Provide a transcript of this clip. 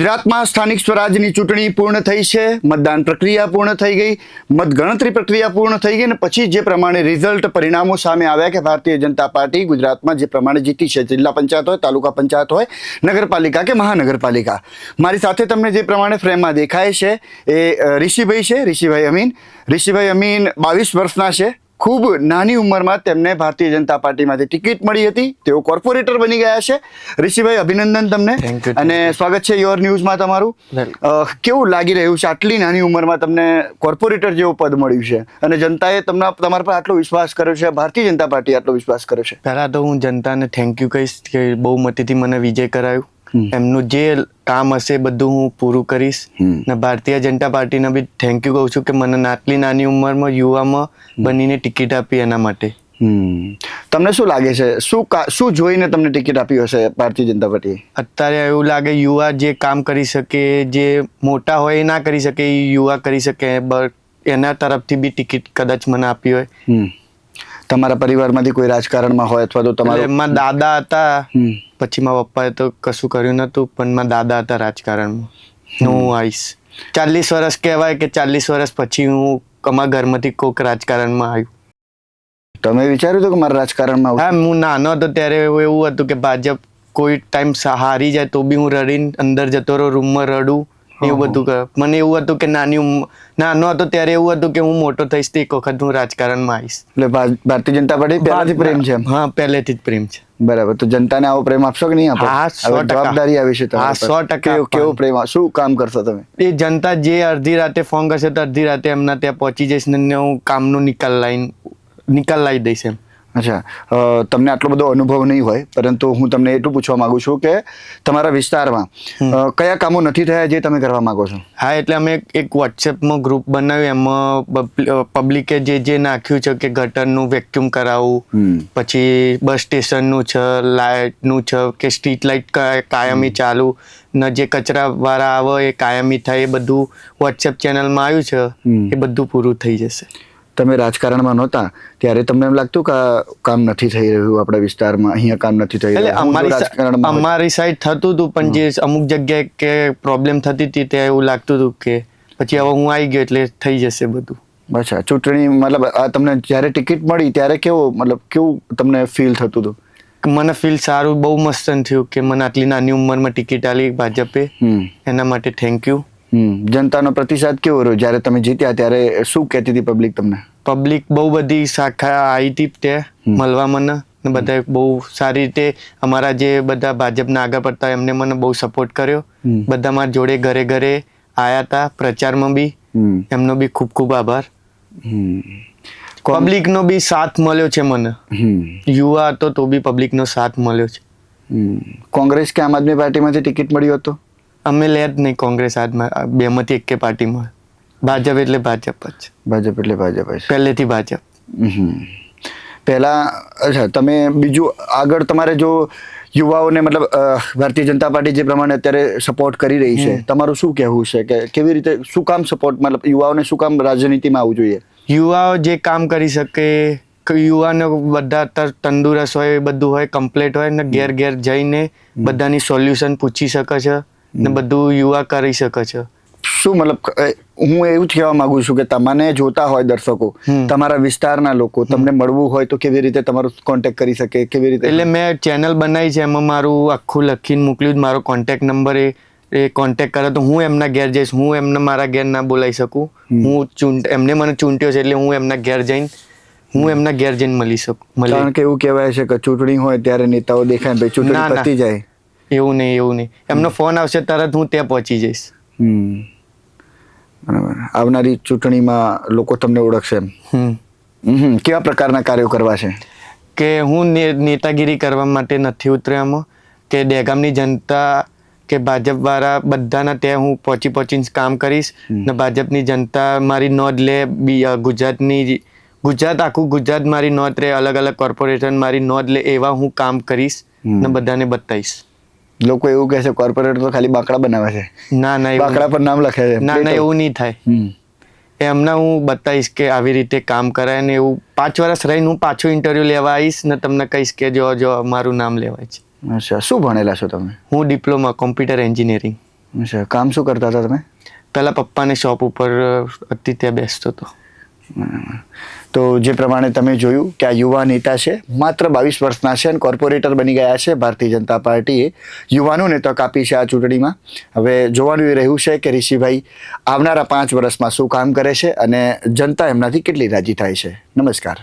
ગુજરાતમાં સ્થાનિક સ્વરાજની ચૂંટણી પૂર્ણ થઈ છે, મતદાન પ્રક્રિયા પૂર્ણ થઈ ગઈ, મતગણતરી પ્રક્રિયા પૂર્ણ થઈ ગઈ અને પછી જે પ્રમાણે રિઝલ્ટ પરિણામો સામે આવ્યા કે ભારતીય જનતા પાર્ટી ગુજરાતમાં જે પ્રમાણે જીતી છે, જિલ્લા પંચાયત હોય, તાલુકા પંચાયત હોય, નગરપાલિકા કે મહાનગરપાલિકા. મારી સાથે તમને જે પ્રમાણે ફ્રેમમાં દેખાય છે એ ઋષિભાઈ છે, ઋષિભાઈ અમીન 22 વર્ષના છે. ખૂબ નાની ઉંમરમાં તેમને ભારતીય જનતા પાર્ટીમાંથી ટિકિટ મળી હતી. તેઓ કોર્પોરેટર બની ગયા છે. ઋષિભાઈ, અભિનંદન તમને અને સ્વાગત છે યોર ન્યૂઝમાં તમારું. કેવું લાગી રહ્યું છે આટલી નાની ઉંમરમાં તમને કોર્પોરેટર જેવું પદ મળ્યું છે અને જનતાએ તમારા પર આટલો વિશ્વાસ કર્યો છે, ભારતીય જનતા પાર્ટી આટલો વિશ્વાસ કર્યો છે? પહેલાં તો હું જનતાને થેન્ક યુ કહીશ કે બહુમતીથી મને વિજય કરાયું. એમનું જે કામ હશે બધું હું પૂરું કરીશ ને ભારતીય જનતા પાર્ટીને બી થેન્ક યુ કહું છું કે મને આટલી નાની ઉંમરમાં યુવામાં બનીને ટિકિટ આપી એના માટે. તમને શું લાગે છે, શું જોઈને તમને ટિકિટ આપી હશે ભારતીય જનતા પાર્ટી? અત્યારે એવું લાગે યુવા જે કામ કરી શકે, જે મોટા હોય એ ના કરી શકે, એ યુવા કરી શકે, એના તરફથી બી ટિકિટ કદાચ મને આપી હોય. તમારા પરિવારમાંથી કોઈ રાજકારણમાં હોય અથવા તો તમારા એમાં દાદા હતા, પછી મારા પપ્પાએ તો કશું કર્યું નતું, પણ મારા દાદા હતા રાજકારણમાં. હું આવીશ 40 વર્ષ કહેવાય કે 40 વર્ષ પછી હું અમારા ઘરમાંથી કોઈક રાજકારણમાં આવ્યું. તમે વિચાર્યું હતું કે મારા રાજકારણમાં? હા, હું નાનો હતો ત્યારે એવું હતું કે ભાજપ કોઈ ટાઈમ હારી જાય તો બી હું રડીને અંદર જતો રહું, રૂમમાં રડું, એવું બધું કરે. મને એવું હતું કે નાનો હતો ત્યારે એવું હતું કે હું મોટો થઈશ તો એક વખત હું રાજકારણમાં આવીશ. એટલે ભારતીય જનતા પાર્ટી પહેલાથી પ્રેમ છે? હા, પહેલેથી જ પ્રેમ છે. બરાબર. તો જનતાને આવો પ્રેમ આપશો કે નહીં આપો? જવાબદારી આવી છે. 100%. કેવો પ્રેમ, શું કામ કરશો તમે? એ જનતા જે અડધી રાતે ફોન કરશે તો અડધી રાતે એમના ત્યાં પહોંચી જઈશ ને હું કામનો નિકાલ લાવી દઈશ એમ. અચ્છા, તમને આટલો બધો અનુભવ નહીં હોય, પરંતુ હું તમને એટલું પૂછવા માંગુ છું કે તમારા વિસ્તારમાં કયા કામો નથી થયા જે તમે કરવા માંગો છો? હા, એટલે અમે એક વોટ્સએપમાં ગ્રુપ બનાવ્યું, એમાં પબ્લિકે જે નાખ્યું છે કે ગટરનું વેક્યુમ કરાવવું, પછી બસ સ્ટેશનનું છે, લાઇટનું છે, કે સ્ટ્રીટ લાઇટ કાયમી ચાલુ ને જે કચરાવાળા આવે એ કાયમી થાય, એ બધું વોટ્સએપ ચેનલમાં આવ્યું છે. એ બધું પૂરું થઈ જશે. તમે રાજકારણમાં નહોતા ત્યારે તમને એમ લાગતું કે કામ નથી થઈ રહ્યું આપણા વિસ્તારમાં, અહીંયા કામ નથી થઈ રહ્યું? અમારી સાઈડ થતું હતું, પણ જે અમુક જગ્યાએ કે પ્રોબ્લેમ થતી હતી ત્યાં એવું લાગતું હતું કે પછી હવે હું આવી ગયો એટલે થઈ જશે બધું. અચ્છા, ચૂંટણી મતલબ તમને જ્યારે ટિકિટ મળી ત્યારે કેવું તમને ફીલ થતું હતું? મને ફીલ સારું, બહુ મસ્ત થયું કે મને આટલી નાની ઉંમરમાં ટિકિટ આલી ભાજપે, એના માટે થેન્ક યુ. જનતાનો પ્રતિસાદ કેવો રહ્યો જ્યારે તમે જીત્યા ત્યારે? શું કહેતી હતી પબ્લિક તમને? પબ્લિક બહુ બધી શાખા આવી હતી ત્યાં મળવા મને, ને બધા બહુ સારી રીતે અમારા જે બધા ભાજપના આગળ પડતા એમને મને બહુ સપોર્ટ કર્યો. બધા મારા જોડે ઘરે આવ્યા હતા પ્રચારમાં બી, એમનો બી ખૂબ ખૂબ આભાર. પબ્લિકનો બી સાથ મળ્યો છે મને. યુવા હતો તો બી પબ્લિકનો સાથ મળ્યો છે. કોંગ્રેસ કે આમ આદમી પાર્ટીમાંથી ટિકિટ મળ્યો હતો? અમે લે જ નહીં કોંગ્રેસ, બેમાંથી એક પાર્ટીમાં. ભાજપ એટલે ભાજપ જ. ભાજપ એટલે ભાજપ જ, પહેલેથી ભાજપ. પહેલા. અચ્છા, તમે બીજું આગળ તમારે જો યુવાઓને મતલબ ભારતીય જનતા પાર્ટી જે પ્રમાણે અત્યારે સપોર્ટ કરી રહી છે, તમારું શું કહેવું છે કે કેવી રીતે, શું કામ સપોર્ટ, મતલબ યુવાઓને શું કામ રાજનીતિમાં આવવું જોઈએ? યુવાઓ જે કામ કરી શકે, યુવાનો બધા તંદુરસ્ત હોય, બધું હોય, કમ્પ્લીટ હોય ને ઘેર ઘેર જઈને બધાની સોલ્યુશન પૂછી શકે છે ને બધું યુવા કરી શકે છે. શું મતલબ હું એવું કહેવા માંગુ છું કે તમને જોતા હોય દર્શકો, તમારા વિસ્તારના લોકો, તમને મળવું હોય તો કેવી રીતે તમારો કોન્ટેક્ટ કરી શકે, કેવી રીતે? એટલે મેં ચેનલ બનાવી છે, એમાં મારું આખું લખીને મોકલ્યું, મારો કોન્ટેક્ટ નંબર એ કોન્ટેક્ટ કરે તો હું એમના ઘેર જઈશ. હું એમને મારા ઘેર ના બોલાવી શકું, એમને મને ચૂંટ્યો છે એટલે હું એમના ઘેર જઈને મળી શકું. કારણ કે એવું કહેવાય છે કે ચૂંટણી હોય ત્યારે નેતાઓ દેખાય, ભાઈ ચૂંટણી પતી જાય. એવું નહીં. એમનો ફોન આવશે તરત હું ત્યાં પહોંચી જઈશ. બરાબર. આવનારી ચૂંટણીમાં લોકો તમને ઓળખશે એમ? કેવા પ્રકારના કાર્યો કરવા છે? કે હું નેતાગીરી કરવા માટે નથી ઉતર્યો એમાં, કે દહેગામની જનતા કે ભાજપ વાળા બધાના ત્યાં હું પહોંચીને કામ કરીશ ને ભાજપની જનતા મારી નોંધ લે, આખું ગુજરાત મારી નોંધ લે, અલગ અલગ કોર્પોરેશન મારી નોંધ લે, એવા હું કામ કરીશ ને બધાને બતાવીશ. લોકો એવું કહે છે કોર્પોરેટર તો ખાલી બાકડા બનાવે છે. ના, બાકડા પર નામ લખે છે. ના, એવું નહીં થાય. એમને હું બતાવીશ કે આવી રીતે કામ કરાય ને એવું. 5 વર્ષ રહીને હું પાછો ઇન્ટરવ્યુ લેવા આવીશ ને તમને કહીશ કે જો મારું નામ લેવાય છે. અચ્છા, શું ભણેલા છો તમે? હું ડિપ્લોમા કોમ્પ્યુટર એન્જિનિયરિંગ. અચ્છા, કામ શું કરતા હતા તમે? પહેલાં પપ્પાને શોપ ઉપર હતી ત્યાં બેસતો હતો. તો જે પ્રમાણે તમે જોયું કે આ યુવા નેતા છે, માત્ર 22 વર્ષના છે અને કોર્પોરેટર બની ગયા છે. ભારતીય જનતા પાર્ટીએ યુવાનોને તક આપી છે આ ચૂંટણીમાં. હવે જોવાનું એ રહ્યું છે કે ઋષિભાઈ આવનારા 5 વર્ષમાં શું કામ કરે છે અને જનતા એમનાથી કેટલી રાજી થાય છે. નમસ્કાર.